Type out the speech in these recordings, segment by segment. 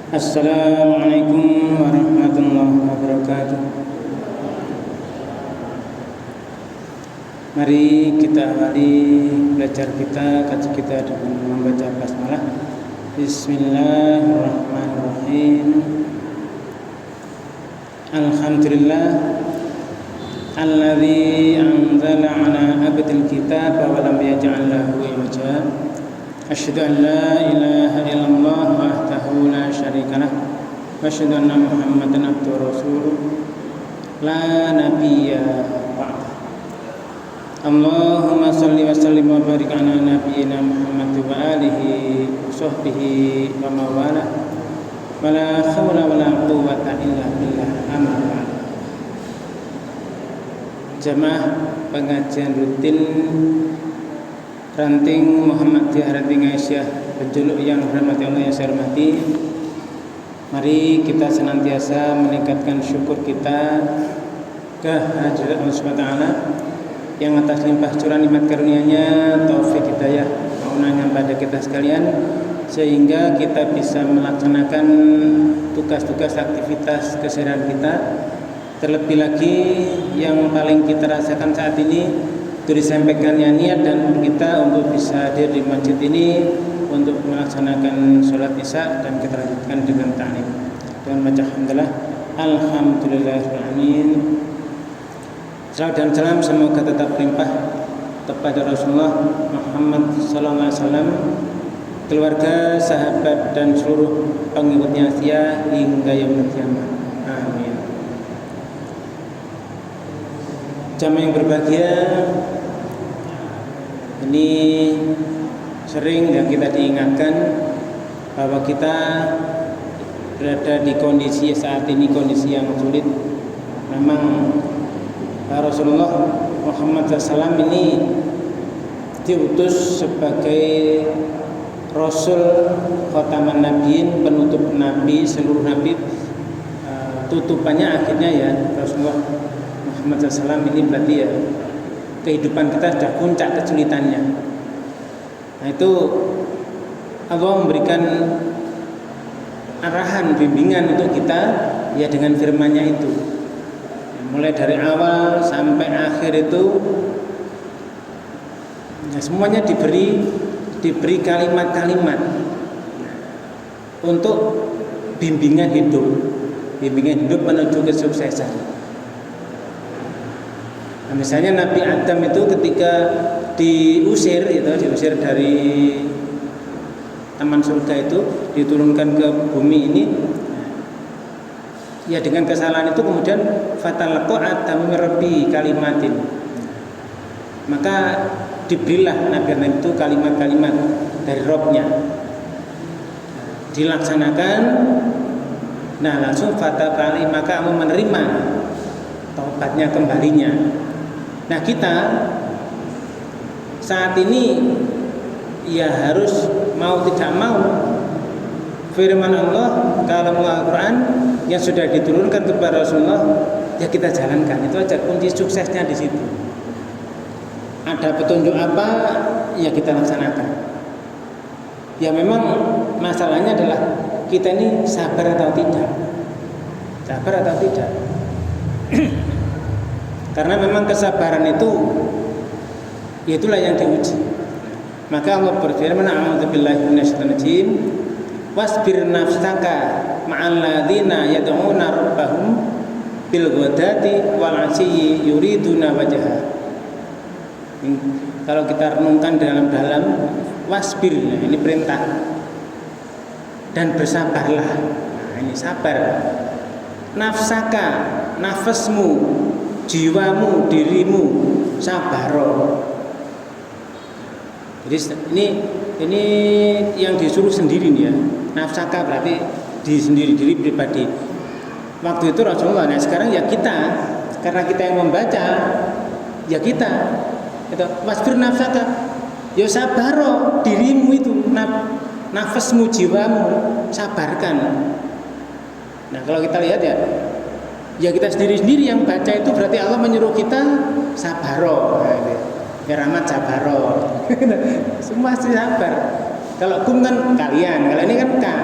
Assalamualaikum warahmatullahi wabarakatuh. Mari kita awali belajar kita, kaji kita dengan membaca basmalah. Bismillahirrahmanirrahim. Alhamdulillah alladzi anzala ala abdil kitaba wa lam yaj'al lahu iwaja. Asyhadu an la ilaha illallah wahdahu la syarikalah wa asyhadu anna Muhammadan abduhu wa rasuluh la nabiyya ba'da. Allahumma shalli wa sallim wa barik ala nabiyyina Muhammad wa alihi wa sahbihi wa mawala wa la hawla wa la quwwata illa billah. Amma ba'd. Jamaah pengajian rutin Ranting Muhammadiyah Ranting Aisyah penjuluk yang dirahmati Allah yang saya hormati. Mari kita senantiasa meningkatkan syukur kita kehadirat Allah Subhanahu wa taala yang atas limpah curah nikmat karunia-Nya, taufik hidayah maunannya pada kita sekalian, sehingga kita bisa melaksanakan tugas-tugas aktivitas keseharian kita. Terlebih lagi yang paling kita rasakan saat ini itu disampaikannya niat dan kita untuk bisa hadir di masjid ini untuk melaksanakan sholat isya, dan kita lanjutkan dengan ta'lim dengan baca alhamdulillah. Alhamdulillahirrahmanirrahim. Salawat dan salam semoga tetap limpah kepada Rasulullah Muhammad SAW, keluarga, sahabat dan seluruh pengikutnya setia hingga yaumul qiyamah. Amin. Jamaah yang berbahagia, ini sering yang kita diingatkan bahwa kita berada di kondisi saat ini, kondisi yang sulit. Memang Rasulullah Muhammad SAW ini diutus sebagai Rasul Khataman Nabiin, penutup Nabi, seluruh Nabi. Tutupannya akhirnya ya Rasulullah Muhammad SAW ini berarti ya kehidupan kita sudah puncak kesulitannya. Nah itu Allah memberikan arahan, bimbingan untuk kita ya dengan firman-Nya itu. Mulai dari awal sampai akhir itu ya semuanya diberi kalimat-kalimat untuk bimbingan hidup menuju kesuksesan. Nah, misalnya Nabi Adam itu ketika diusir dari taman surga itu, diturunkan ke bumi ini, ya dengan kesalahan itu kemudian fatalaqqa Adamu min rabbi kalimatin, maka diberilah Nabi Adam itu kalimat-kalimat dari Rabb-Nya, dilaksanakan. Nah langsung fatabali, maka kamu menerima taubatnya, kembalinya. Nah kita saat ini ya harus mau tidak mau firman Allah, kalam Al-Quran yang sudah diturunkan kepada Rasulullah ya kita jalankan. Itu aja kunci suksesnya di situ. Ada petunjuk apa ya kita laksanakan. Ya memang masalahnya adalah kita ini sabar atau tidak. Karena memang kesabaran itu itulah yang diuji. Maka Allah berfirman, a'udzubillahi minasyaitonir rajim, wasbir nafsaka ma'al ladzina yad'una rabbahum bil ghadati wal 'ashyi yuriduna wajha. Kalau kita renungkan dalam wasbir, nah ini perintah, dan bersabarlah. Nah ini sabar. Nafsaka, nafasmu, jiwamu, dirimu, sabaro. Jadi ini yang disuruh sendiri nih ya. Nafsaka berarti diri pribadi. Waktu itu Rasulullah. Nah sekarang ya kita, karena kita yang membaca, ya kita. Itu wasbir nafsaka, ya sabaro, dirimu itu, nafasmu, jiwamu, sabarkan. Nah kalau kita lihat ya kita sendiri yang baca itu berarti Allah menyuruh kita sabaro. Nah, ya rahmat sabaro. Semua sabar. Kalau kum kan kalian, kalau ini kan ka.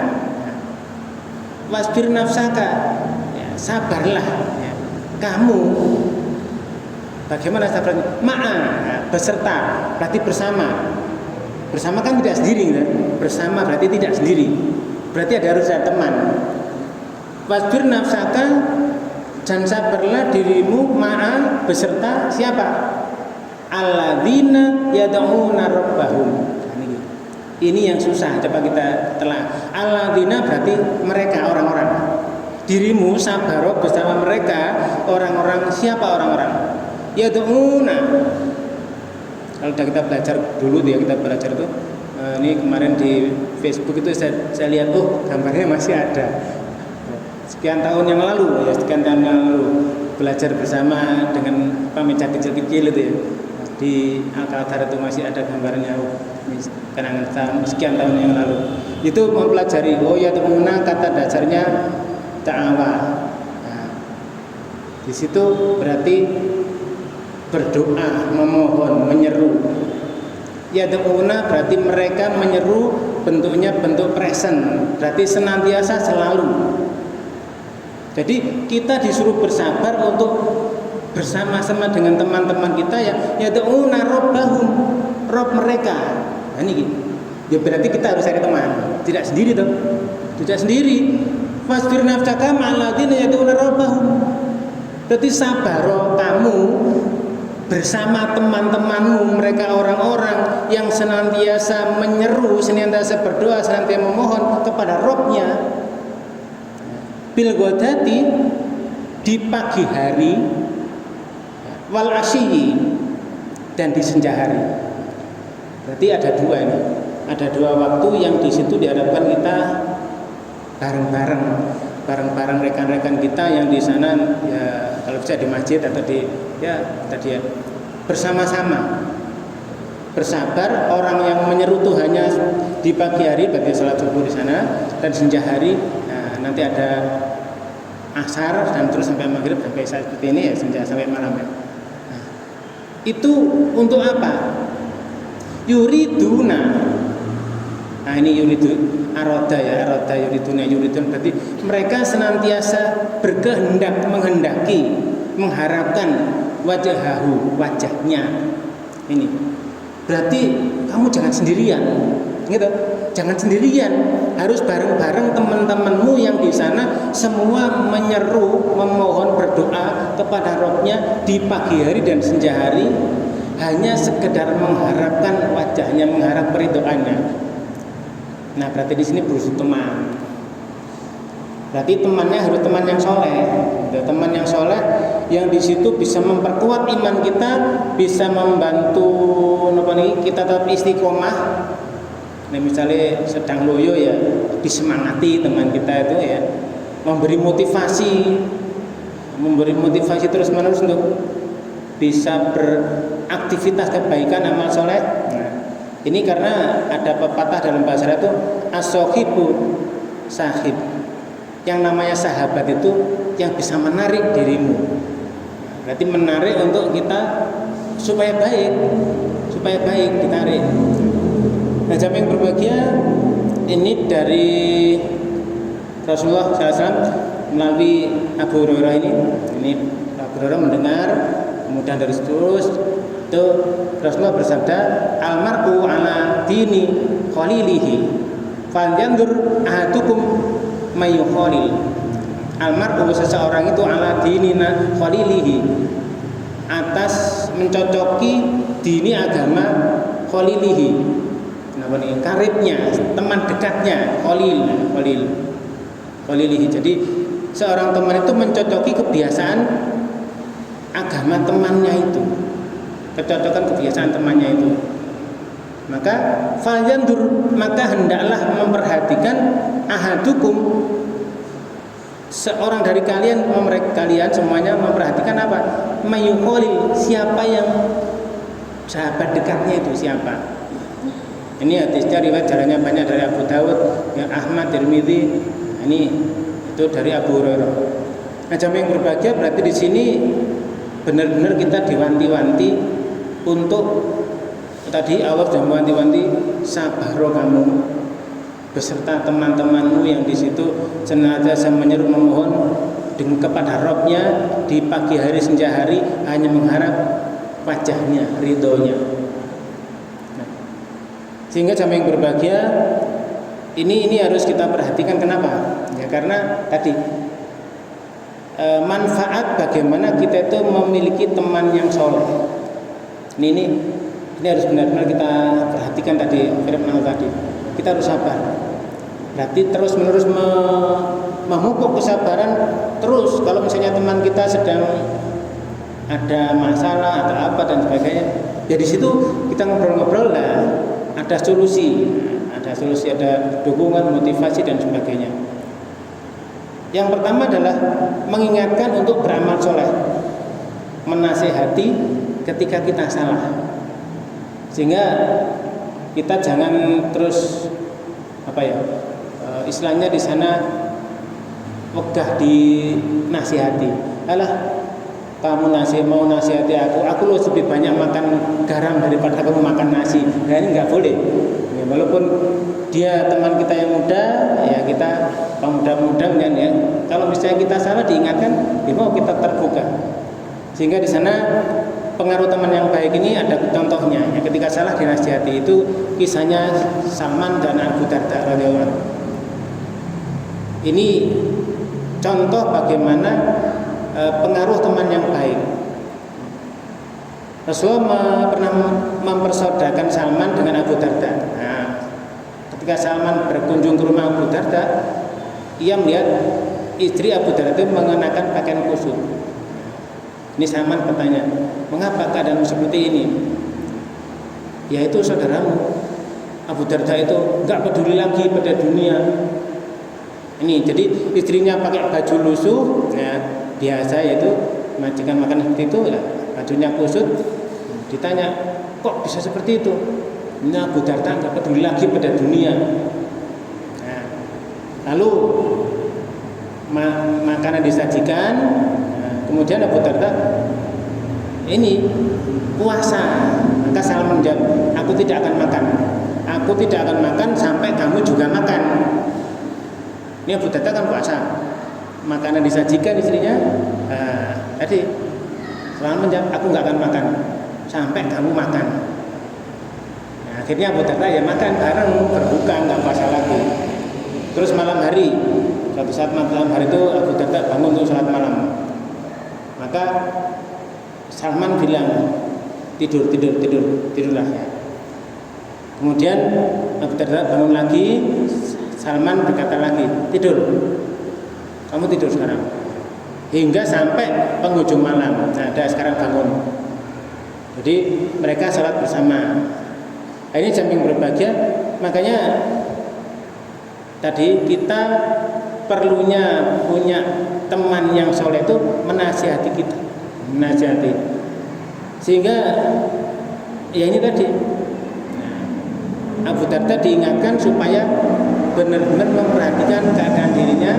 wasbir nafsaka, ya, sabarlah ya. Kamu bagaimana sabarnya? Ma'a, ya, beserta, berarti bersama. Bersama kan tidak sendiri kan? Bersama berarti tidak sendiri. Berarti harus ada teman. Wasbir nafsaka, dan sabarlah dirimu ma'a beserta siapa? Alladzina yad'una rabbahum. Ini yang susah, coba kita telah. Alladzina berarti mereka, orang-orang. Dirimu sabaro bersama mereka, orang-orang. Siapa orang-orang? Yad'una. Kalau kita belajar dulu ya, kita belajar itu ini kemarin di Facebook itu saya lihat gambarnya masih ada. Sekian tahun yang lalu ya, sekian tahun yang lalu belajar bersama dengan meja kecil-kecil itu ya. Di Al-Qadar itu masih ada gambarnya kenangan sekian tahun yang lalu. Itu mempelajari yad'una, kata dasarnya ta'awa. Nah, di situ berarti berdoa, memohon, menyeru. Yad'una berarti mereka menyeru, bentuknya bentuk present, berarti senantiasa, selalu. Jadi kita disuruh bersabar untuk bersama-sama dengan teman-teman kita ya yad'una rabbahum, Rob mereka. Nah, ini ya berarti kita harus cari teman, tidak sendiri toh. Tidak sendiri. Fasbir nafsaka ma'alladzina yad'una rabbahum. Berarti sabar kamu bersama teman-temanmu, mereka orang-orang yang senantiasa menyeru, senantiasa berdoa, senantiasa memohon kepada Robnya. Bil ghadati, di pagi hari, wal asyi, dan di senja hari. Berarti ada dua ini, ada dua waktu yang di situ diharapkan kita bareng-bareng rekan-rekan kita yang di sana ya, kalau bisa di masjid atau di ya tadi ya, bersama-sama bersabar. Orang yang menyeru Tuhannya di pagi hari bagi salat subuh di sana, dan senja hari nanti ada asar dan terus sampai maghrib sampai saat seperti ini ya, senja sampai malam ya. Nah, itu untuk apa? Yuriduna. Nah ini yuridu aroda ya, aroda yuriduna, yuridun berarti mereka senantiasa berkehendak, menghendaki, mengharapkan wajahahu, wajahnya. Ini berarti kamu jangan sendirian, gitu. Jangan sendirian, harus bareng-bareng teman-temanmu yang di sana semua menyeru, memohon, berdoa kepada Robnya di pagi hari dan senja hari, hanya sekedar mengharapkan wajahnya, mengharap peridoannya. Nah berarti di sini berusaha teman. Berarti temannya harus teman yang soleh, teman yang soleh yang di situ bisa memperkuat iman kita, bisa membantu kita tetap istiqomah. Nah, misalnya sedang loyo ya, disemangati teman kita itu ya, memberi motivasi terus-menerus untuk bisa beraktivitas kebaikan, amal soleh. Nah, ini karena ada pepatah dalam bahasa Arab itu as-sohibu sahib. Yang namanya sahabat itu yang bisa menarik dirimu. Berarti menarik untuk kita supaya baik ditarik. Nah, jamaah yang berbahagia, ini dari Rasulullah SAW melalui Abu Hurairah ini Abu Hurairah mendengar, kemudian dari terus itu Rasulullah bersabda, almar'u ala dini khalilihi falyanzur ahadukum mayyukhalil. Almar'u, seseorang itu ala dinina khalilihi, atas mencocoki dini agama khalilihi. Nah, ini karibnya, teman dekatnya, khalilihi. Jadi seorang teman itu mencocoki kebiasaan agama temannya itu, kecocokan kebiasaan temannya itu. Maka falyandur, maka hendaklah memperhatikan ahadukum, seorang dari kalian semuanya memperhatikan apa? Mayyukhalil, siapa yang sahabat dekatnya itu siapa? Ini hadisnya riwayat jalannya banyak dari Abu Dawud, yang Ahmad, Tirmidzi. Ini itu dari Abu Hurairah. Nah, jamaah yang berbahagia, berarti di sini benar-benar kita diwanti-wanti untuk tadi Allah sudah mewanti-wanti sabar kamu. beserta teman-temanmu yang di situ senantiasa menyeru memohon dengan kepada Rabb-Nya di pagi hari senja hari hanya mengharap wajahnya, ridhonya. Nah, sehingga jamaah yang berbahagia ini harus kita perhatikan. Kenapa? Ya karena tadi manfaat bagaimana kita itu memiliki teman yang soleh. Ini harus benar-benar kita perhatikan tadi firman Allah tadi. Kita harus sabar. Berarti terus menerus memupuk kesabaran terus. Kalau misalnya teman kita sedang ada masalah atau apa dan sebagainya, ya di situ kita ngobrol-ngobrol lah, ada solusi, ada dukungan, motivasi dan sebagainya. Yang pertama adalah mengingatkan untuk beramal soleh, menasihati ketika kita salah, sehingga kita jangan terus istilahnya di sana wegah dinasihati. Alah, kamu mau nasihati aku loh lebih banyak makan garam daripada kamu makan nasi. Nah ini nggak boleh. Ya, walaupun dia teman kita yang muda, ya kita pemuda-muda ya. Kalau misalnya kita salah diingatkan, ya mau kita terbuka. Sehingga di sana pengaruh teman yang baik ini ada contohnya. Ya, ketika salah dinasihati itu kisahnya Salman dan Abu Darda radhiyallahu anhu. Ini contoh bagaimana pengaruh teman yang baik. Rasulullah pernah mempersaudarkan Salman dengan Abu Darda. Nah, ketika Salman berkunjung ke rumah Abu Darda, ia melihat istri Abu Darda itu mengenakan pakaian kusut. Ini Salman bertanya, mengapa keadaan seperti ini? Ya itu saudaramu Abu Darda itu nggak peduli lagi pada dunia. Ini jadi istrinya pakai baju lusuh, ya, biasa yaitu majikan makan seperti itu, ya, bajunya kusut. Ditanya, kok bisa seperti itu? Ini Abu Darda nggak peduli lagi pada dunia. Nah, lalu makanan disajikan, nah, kemudian Abu Darda ini puasa. Maka Salman menjawab, aku tidak akan makan sampai kamu juga makan. Ini Abu Darda kan puasa, makanan disajikan istrinya. Tadi Salman menjawab, aku nggak akan makan sampai kamu makan. Nah, akhirnya Abu Darda ya makan bareng, berbuka, nggak puasa lagi. Terus malam hari, suatu saat malam hari itu Abu Darda bangun untuk sholat malam. Maka Salman bilang, tidurlah ya. Kemudian Abu Darda bangun lagi. Salman berkata lagi, tidur, kamu tidur sekarang, hingga sampai penghujung malam. Nah, ada sekarang bangun. Jadi mereka sholat bersama. Nah, ini jam yang berbahagia. Makanya tadi kita perlunya punya teman yang soleh itu menasihati kita, sehingga ya ini tadi Abu Darda diingatkan supaya benar-benar memperhatikan keadaan dirinya,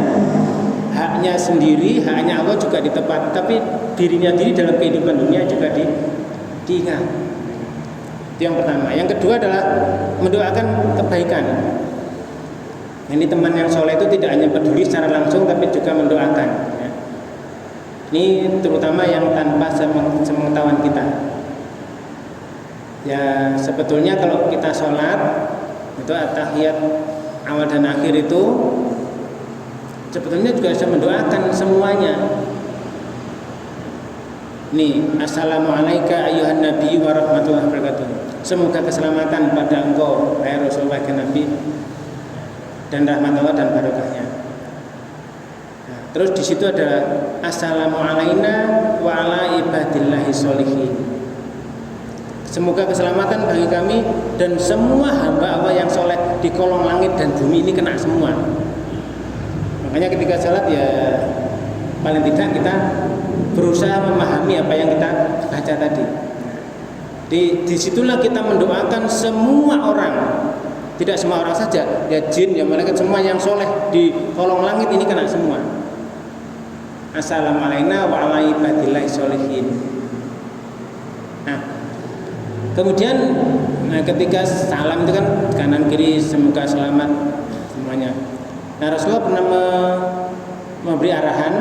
haknya sendiri, haknya Allah juga ditepati, tapi dirinya diri dalam kehidupan dunia juga diingat. Itu yang pertama. Yang kedua adalah mendoakan kebaikan. Ini teman yang soleh itu tidak hanya peduli secara langsung, tapi juga mendoakan. Ya. Ini terutama yang tanpa sepengetahuan kita. Ya sebetulnya kalau kita sholat itu at-tahiyat awal dan akhir itu sebetulnya juga bisa mendoakan semuanya. Nih, assalamualaikum ayuhan nabi wa rahmatullahi wabarakatuh. Semoga keselamatan pada engkau, wahai Rasulullah dan Nabi, dan rahmat Allah dan barokahnya. Nah, terus di situ ada assalamualaikum wa ala ibadillahi sholihin. Semoga keselamatan bagi kami dan semua hamba Allah yang soleh di kolong langit dan bumi ini kena semua. Makanya ketika salat ya paling tidak kita berusaha memahami apa yang kita baca tadi. Disitulah kita mendoakan semua orang, tidak semua orang saja, ya jin, ya malaikat, semua yang soleh di kolong langit ini kena semua. Assalamualaikum wa ala ibadillahi sholihin. Kemudian ketika salam itu kan kanan kiri semoga selamat semuanya. Nah, Rasulullah pernah memberi arahan,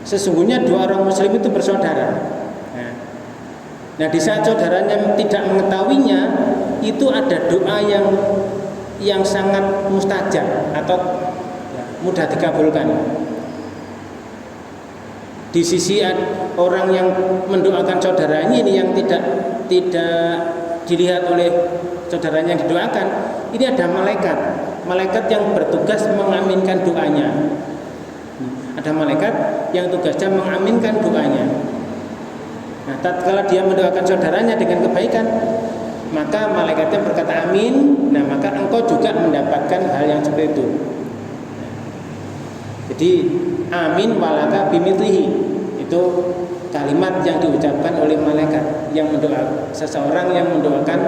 sesungguhnya dua orang muslim itu bersaudara. Nah, di saat saudaranya tidak mengetahuinya, itu ada doa yang sangat mustajab atau mudah dikabulkan. Di sisi orang yang mendoakan saudaranya ini yang tidak dilihat oleh saudaranya yang didoakan, ini ada malaikat yang bertugas mengaminkan doanya. Ada malaikat yang tugasnya mengaminkan doanya. Nah, tatkala dia mendoakan saudaranya dengan kebaikan, maka malaikatnya berkata amin. Nah, maka engkau juga mendapatkan hal yang seperti itu. Jadi amin walaka bimithlihi itu kalimat yang diucapkan oleh malaikat yang mendoakan seseorang yang mendoakan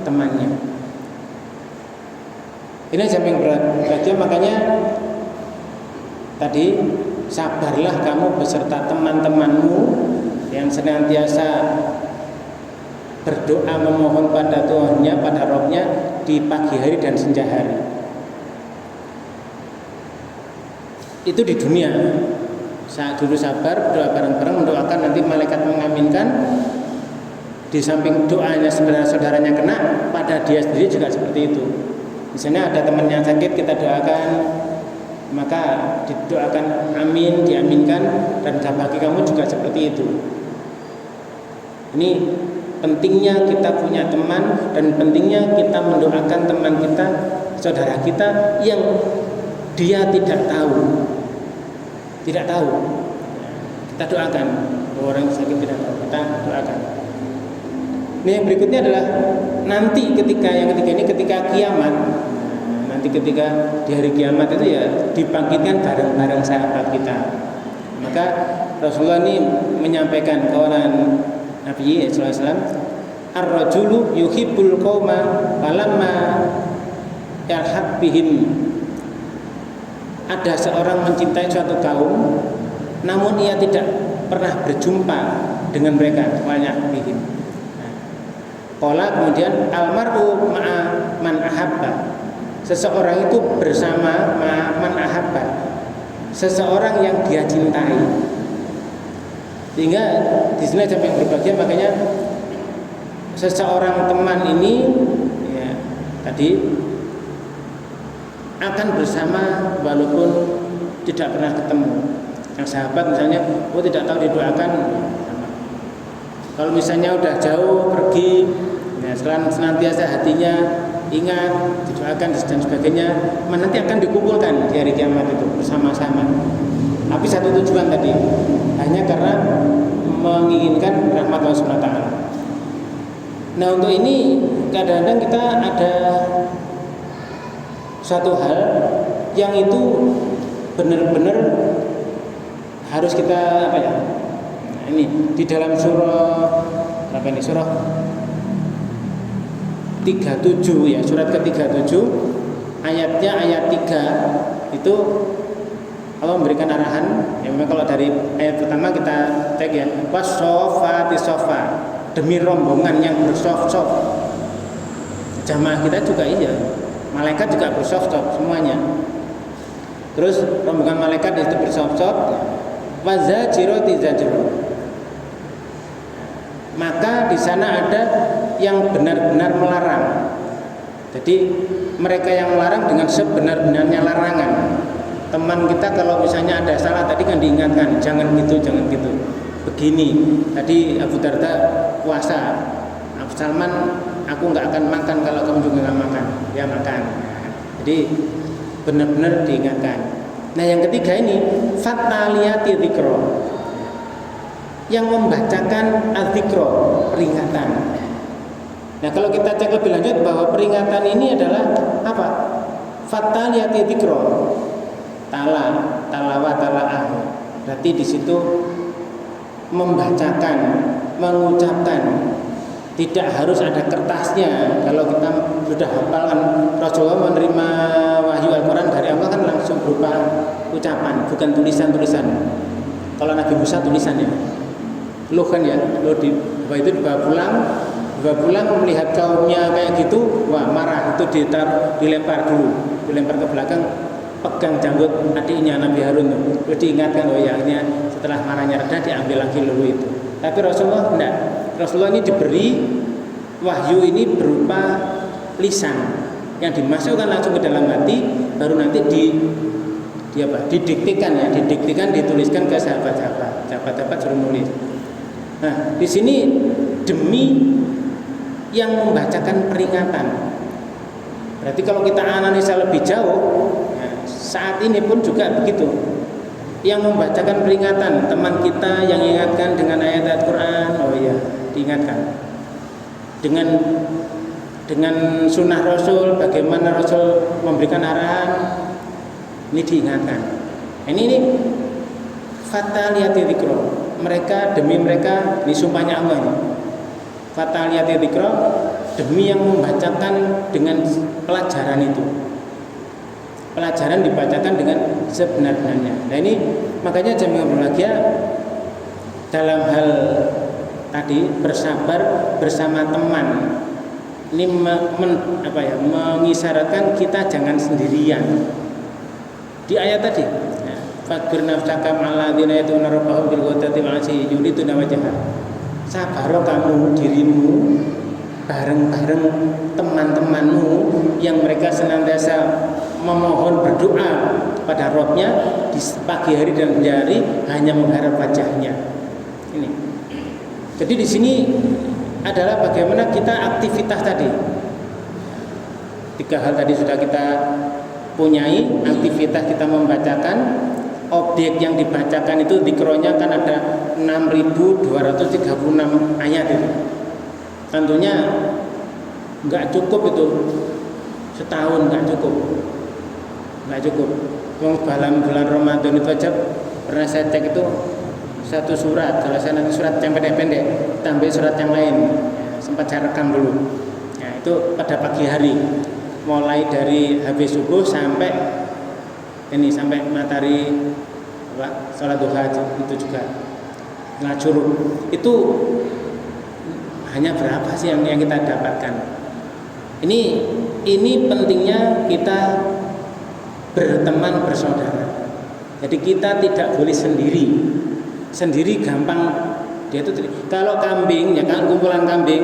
temannya. Ini yang berbahagia, makanya tadi sabarlah kamu beserta teman-temanmu yang senantiasa berdoa memohon pada Tuhannya, pada Rabbnya di pagi hari dan senja hari. Itu di dunia. Saat dulu sabar, doa bareng-bareng, mendoakan, nanti malaikat mengaminkan. Di samping doanya saudara-saudaranya kena, pada dia sendiri juga seperti itu. Misalnya ada teman yang sakit, kita doakan, maka didoakan amin, diaminkan, dan bagi kamu juga seperti itu. Ini pentingnya kita punya teman, dan pentingnya kita mendoakan teman kita, saudara kita yang dia tidak tahu. Kita doakan. Orang sakit tidak tahu, kita doakan. Ini yang berikutnya adalah nanti ketika kiamat. Nanti ketika di hari kiamat itu ya dibangkitkan bareng-bareng sahabat kita. Maka Rasulullah ini menyampaikan kawalan Nabi sallallahu alaihi wasallam, ar-rajulu yuhibbul qauma falamma yalhaq bihim. Ada seorang mencintai suatu kaum, namun ia tidak pernah berjumpa dengan mereka. Banyak bihim. Qala kemudian almar'u ma'a man ahabba. Seseorang itu bersama man ahabba, seseorang yang dia cintai. Sehingga di sini sampai yang berbahagia, makanya seseorang teman ini ya, tadi akan bersama walaupun tidak pernah ketemu. Yang sahabat misalnya, tidak tahu didoakan. Kalau misalnya udah jauh pergi, ya senantiasa hatinya ingat, didoakan dan sebagainya, nanti akan dikumpulkan di hari kiamat itu bersama-sama. Tapi satu tujuan tadi, hanya karena menginginkan rahmat Allah Subhanahu wa taala. Nah, untuk ini kadang-kadang kita ada suatu hal yang itu benar-benar harus kita Nah, ini di dalam surah surah 37 ya, surat ke-37 ayatnya ayat 3 itu Allah memberikan arahan. Ya, memang kalau dari ayat pertama kita tag ya, wasofati sofa, demi rombongan yang bersof-sof. Jamaah kita juga iya, malaikat juga bersof-sof semuanya. Terus rombongan malaikat itu bersof-sof, wazajiroti zajro. Maka di sana ada yang benar-benar melarang. Jadi mereka yang melarang dengan sebenar-benarnya larangan. Teman kita kalau misalnya ada salah tadi kan diingatkan, jangan gitu. Begini, tadi Abu Darda puasa, Abu Salman, aku nggak akan makan kalau kamu juga nggak makan. Ya makan. Jadi benar-benar diingatkan. Nah, yang ketiga ini fataliyati dzikra, yang membacakan adzikra, peringatan. Nah, kalau kita cek lebih lanjut bahwa peringatan ini adalah apa? Fataliyati dzikra. Talawah. Berarti di situ membacakan, mengucapkan. Tidak harus ada kertasnya. Kalau kita sudah hafal kan, Rasulullah menerima wahyu Al-Quran dari Allah kan langsung berupa ucapan, bukan tulisan-tulisan. Kalau Nabi Musa tulisannya, loh kan ya, loh itu dibawa pulang melihat kaumnya kayak gitu, wah marah. itu dilempar ke belakang, pegang janggut adiknya Nabi Harun tuh. Terus diingatkan, oh ya ini setelah marahnya reda diambil lagi lulu itu. Tapi Rasulullah enggak. Rasulullah ini diberi wahyu ini berupa lisan yang dimasukkan langsung ke dalam hati, baru nanti didiktikan, dituliskan ke sahabat-sahabat suruh nulis. Nah, di sini demi yang membacakan peringatan. Berarti kalau kita analisa lebih jauh, ya, saat ini pun juga begitu. Yang membacakan peringatan, teman kita yang ingatkan dengan ayat-ayat Quran, oh ya, diingatkan. Dengan sunnah Rasul, bagaimana Rasul memberikan arahan, ini diingatkan. Ini fataliyati dzikra. Demi mereka, ini sumpahnya Allah ini. Fataliyati dzikra, demi yang membacakan dengan pelajaran itu. Pelajaran dibacakan dengan sebenar-benarnya. Nah ini makanya jamaah berbahagia dalam hal tadi bersabar bersama teman. Ini mengisyaratkan kita jangan sendirian. Di ayat tadi, fakir nafsaka ma'alladzina yatuna rabbahum bil ghadati wal 'ashyi yuriduna wajha. Sabar kamu dirimu bareng-bareng teman-temanmu yang mereka senantiasa memohon berdoa pada Rabb-nya di pagi hari dan pagi hari hanya mengharap wajahnya. Ini. Jadi di sini adalah bagaimana kita aktivitas tadi. 3 hal tadi sudah kita punyai, aktivitas kita membacakan, objek yang dibacakan itu dikronya kan ada 6.236 ayat itu. Tentunya nggak cukup itu setahun, nggak cukup. Dalam bulan Ramadan itu aja pernah saya cek itu satu surat, kalau saya nanti surat yang pendek-pendek, tambah surat yang lain, ya, sempat saya rekam dulu. Ya, itu pada pagi hari, mulai dari habis subuh sampai matahari sholat duha itu juga ngacur. Itu hanya berapa sih yang kita dapatkan? Ini pentingnya kita berteman bersaudara. Jadi kita tidak boleh sendiri gampang dia itu. Kalau kambing ya kan, kumpulan kambing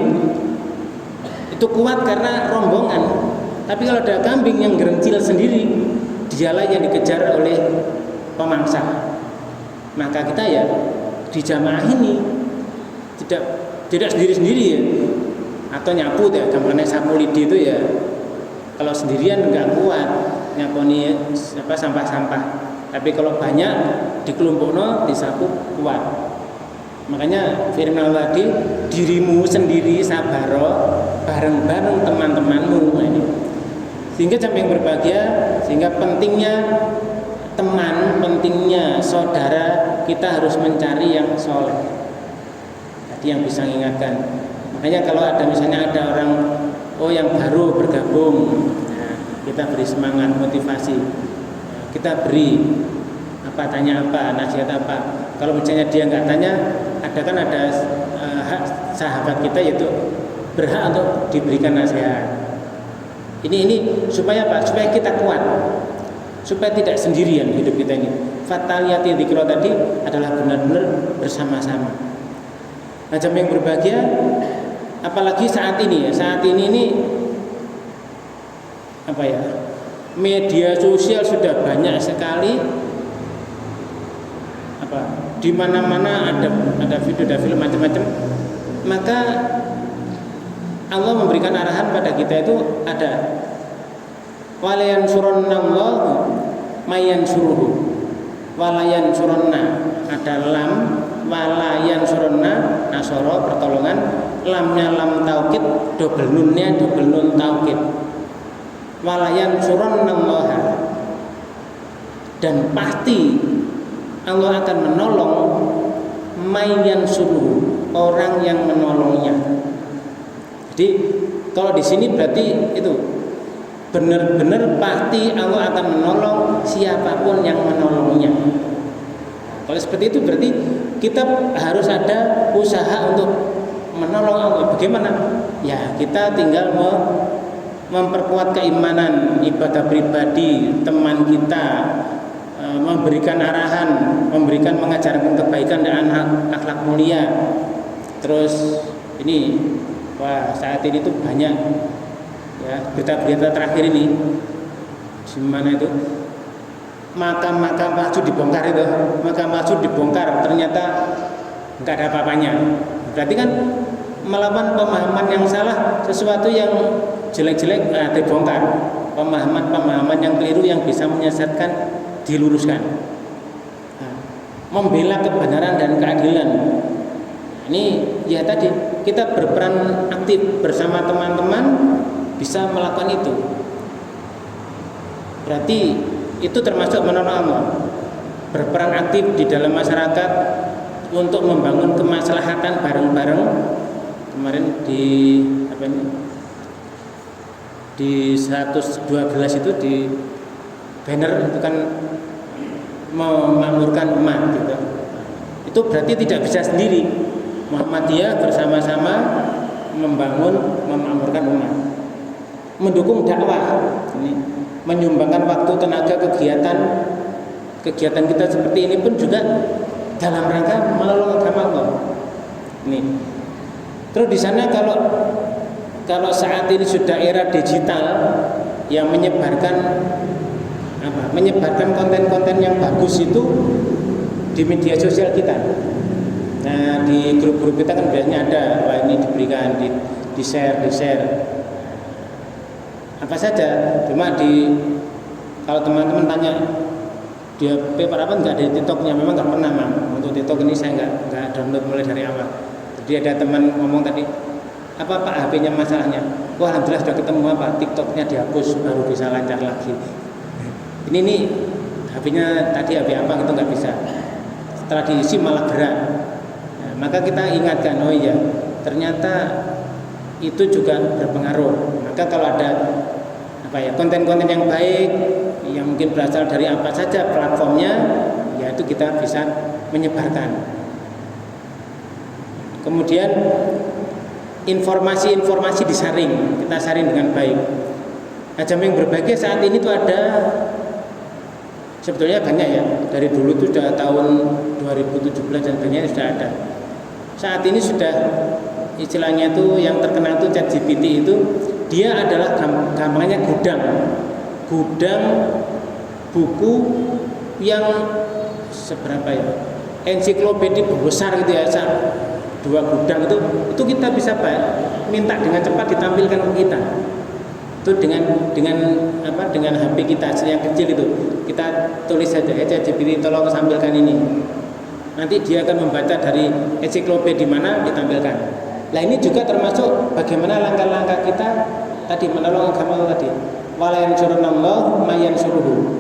itu kuat karena rombongan. Tapi kalau ada kambing yang gerencil sendiri, dialah yang dikejar oleh pemangsa. Maka kita ya di jamaah ini tidak sendiri-sendiri ya. Atau nyapu ya, gampangnya sapu lidi itu ya. Kalau sendirian nggak kuat nyaponi sampah-sampah. Tapi kalau banyak dikelompokno disapu kuat. Makanya firman Allah tadi, dirimu sendiri sabaro bareng-bareng teman-temanmu. Nah, ini. Sehingga sampai yang berbahagia, sehingga pentingnya teman, pentingnya saudara, kita harus mencari yang soleh. Tadi yang bisa mengingatkan. Makanya kalau ada misalnya ada orang yang baru bergabung, nah, kita beri semangat, motivasi. Kita beri tanya apa, nasihat apa. Kalau misalnya dia nggak tanya, ada sahabat kita yaitu berhak untuk diberikan nasihat. Ini supaya apa? Supaya kita kuat, supaya tidak sendirian hidup kita ini. Fataliyati dzikra tadi adalah benar-benar bersama-sama. Nah, jamaah yang berbahagia, apalagi saat ini media sosial sudah banyak sekali, di mana-mana ada video, ada film macam-macam. Maka Allah memberikan arahan pada kita itu ada walayan suronnallahu mayan suruhu walayan suronna, ada lam walayan suronna nasoro pertolongan, lamnya lam taukid, double nunnya double nun taukid. Walayan suronnallaha, dan pasti Allah akan menolong mayan suruh, orang yang menolongnya. Jadi kalau di sini berarti itu benar-benar pasti Allah akan menolong siapapun yang menolongnya. Kalau seperti itu berarti kita harus ada usaha untuk menolong Allah. Bagaimana? Ya kita tinggal memperkuat keimanan, ibadah pribadi, teman kita, memberikan arahan, memberikan mengajarkan kebaikan dan akhlak mulia. Terus ini, wah saat ini tuh banyak ya berita-berita terakhir ini, di mana itu makam-makam palsu dibongkar itu, makam palsu dibongkar ternyata nggak ada apa-apanya. Berarti kan melawan pemahaman yang salah, sesuatu yang jelek-jelek dibongkar, pemahaman-pemahaman yang keliru yang bisa menyesatkan diluruskan, membela kebenaran dan keadilan. Ini ya tadi kita berperan aktif bersama teman-teman bisa melakukan itu. Berarti itu termasuk menolong Allah, berperan aktif di dalam masyarakat untuk membangun kemaslahatan bareng-bareng. Kemarin di apa ini, di 112 itu di banner itu kan memakmurkan umat gitu. Itu berarti tidak bisa sendiri. Muhammadiyah bersama-sama membangun, memakmurkan umat, mendukung dakwah, ini menyumbangkan waktu, tenaga, kegiatan kita seperti ini pun juga dalam rangka menolong agama Allah. Ini. Terus di sana kalau saat ini sudah era digital yang menyebarkan konten-konten yang bagus itu di media sosial kita. Nah, di grup-grup kita kan biasanya ada, wah ini diberikan, di share. Apa saja, cuma kalau teman-teman tanya dia paper apa nggak ada di TikToknya, memang nggak pernah Mam. Untuk TikTok ini saya nggak download mulai dari awal. Jadi ada teman ngomong tadi, apa Pak HP-nya masalahnya? Wah alhamdulillah sudah ketemu apa, TikToknya dihapus baru bisa lancar lagi. Ini nih HP-nya tadi HP apa gitu nggak bisa. Setelah diisi malah gerak. Nah, maka kita ingatkan, oh iya ternyata itu juga berpengaruh. Maka kalau ada konten-konten yang baik yang mungkin berasal dari apa saja platformnya, ya itu kita bisa menyebarkan. Kemudian informasi-informasi disaring, kita saring dengan baik. Nah, Jameng Berbahagia saat ini tuh ada, sebetulnya banyak ya, dari dulu tuh sudah tahun 2017 dan banyak sudah ada. Saat ini sudah istilahnya tuh yang terkenal tuh ChatGPT itu, dia adalah gampangnya gudang buku yang seberapa ya, ensiklopedia besar gitu ya, 2 gudang itu kita bisa minta dengan cepat ditampilkan ke kita. Itu dengan HP kita yang kecil itu kita tulis saja, ChatGPT tolong sampaikan ini. Nanti dia akan membaca dari ensiklopedia mana ditampilkan. Nah ini juga termasuk bagaimana langkah-langkah kita tadi menolong agama Allah tadi. Wala yansurunallahu may yansuruhu.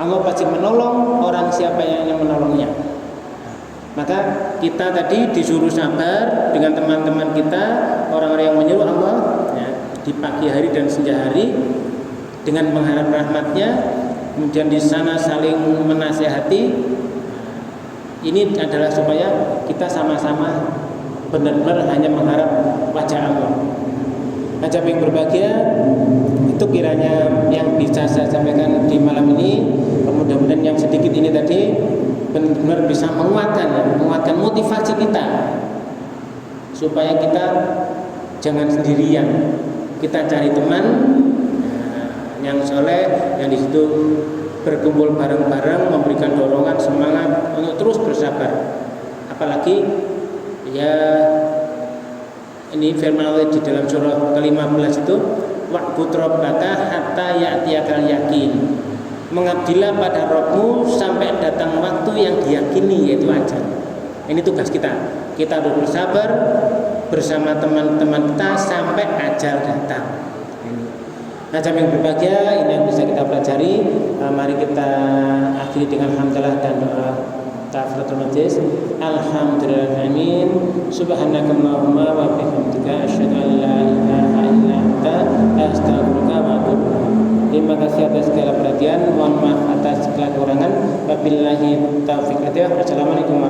Allah pasti menolong orang siapa yang menolongnya. Maka kita tadi disuruh sabar dengan teman-teman kita, orang-orang yang menyuruh Allah ya, di pagi hari dan senja hari dengan mengharap rahmatnya, kemudian di sana saling menasihati. Ini adalah supaya kita sama-sama benar-benar hanya mengharap wajah Allah. Ajab yang berbahagia itu kiranya yang bisa saya sampaikan di malam ini. Mudah-mudahan yang sedikit ini tadi benar-benar bisa menguatkan motivasi kita supaya kita jangan sendirian. Kita cari teman yang soleh, yang di situ berkumpul bareng-bareng, memberikan dorongan, semangat untuk terus bersabar. Apalagi ya ini firman Allah di dalam surah ke-15 itu, wa'bud rabbaka hatta ya'tiyakal yakin. Mengabdilah pada Rabbmu sampai datang waktu yang diyakini, yaitu ajal. Ini tugas kita. Kita harus bersabar bersama teman-teman kita sampai ajal datang. Nah, yang berbahagia, ini yang bisa kita pelajari. Mari kita akhiri dengan hamdalah dan doa kafaratul majlis. Alhamdulillahirabbil alamin. Subhanakallahumma wa bihamdika asyhadu an la ilaha illa anta astaghfiruka wa atubu ilaik. Terima kasih atas segala perhatian. Mohon maaf atas segala kekurangan. Wabillahi taufiq. Assalamualaikum warahmatullahi wabarakatuh.